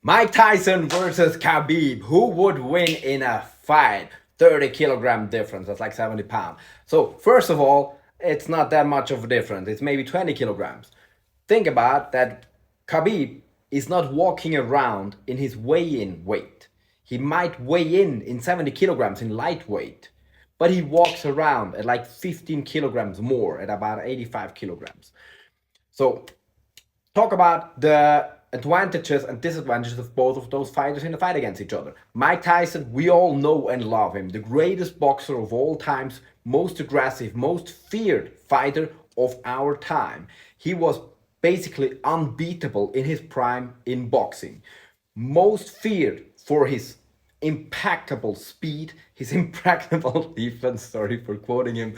Mike Tyson versus Khabib. Who would win in a fight? 30 kilogram difference. That's like 70 pounds. So first of all, it's not that much of a difference. It's maybe 20 kilograms. Think about that. Khabib is not walking around in his weigh-in weight. He might weigh in 70 kilograms in lightweight, but he walks around at like 15 kilograms more, at about 85 kilograms. So talk about the advantages and disadvantages of both of those fighters in a fight against each other. Mike Tyson, we all know and love him. The greatest boxer of all times, most aggressive, most feared fighter of our time. He was basically unbeatable in his prime in boxing. Most feared for his impeccable speed, his impeccable defense, sorry for quoting him.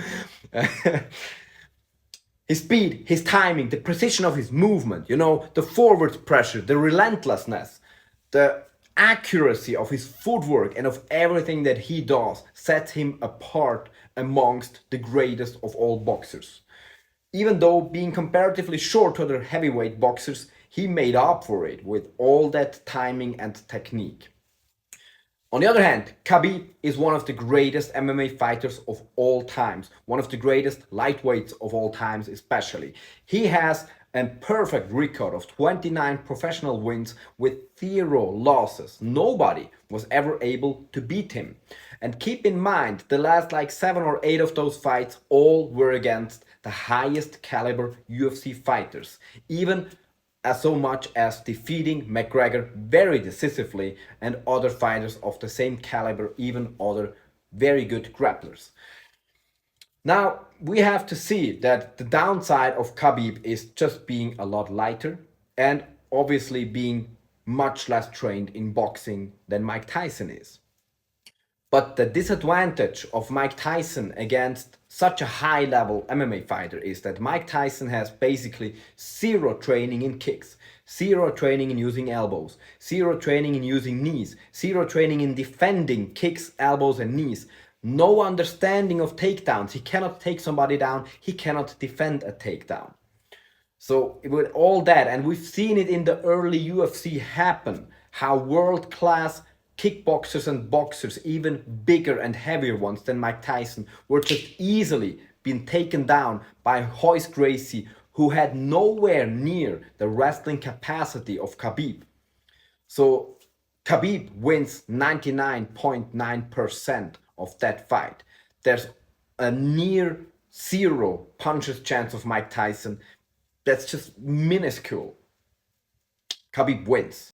His speed, his timing, the precision of his movement, the forward pressure, the relentlessness, the accuracy of his footwork and of everything that he does sets him apart amongst the greatest of all boxers. Even though being comparatively short to other heavyweight boxers, he made up for it with all that timing and technique. On the other hand, Khabib is one of the greatest MMA fighters of all times, one of the greatest lightweights of all times especially. He has a perfect record of 29 professional wins with 0 losses. Nobody was ever able to beat him. And keep in mind, the last like 7 or 8 of those fights all were against the highest caliber UFC fighters. Even as so much as defeating McGregor very decisively and other fighters of the same caliber, even other very good grapplers. Now, we have to see that the downside of Khabib is just being a lot lighter and obviously being much less trained in boxing than Mike Tyson is. But the disadvantage of Mike Tyson against such a high-level MMA fighter is that Mike Tyson has basically 0 training in kicks, 0 training in using elbows, 0 training in using knees, 0 training in defending kicks, elbows and knees, no understanding of takedowns. He cannot take somebody down, he cannot defend a takedown. So with all that, and we've seen it in the early UFC happen, how world-class kickboxers and boxers, even bigger and heavier ones than Mike Tyson, were just easily being taken down by Royce Gracie, who had nowhere near the wrestling capacity of Khabib. So Khabib wins 99.9% of that fight. There's a near 0 punches chance of Mike Tyson. That's just minuscule. Khabib wins.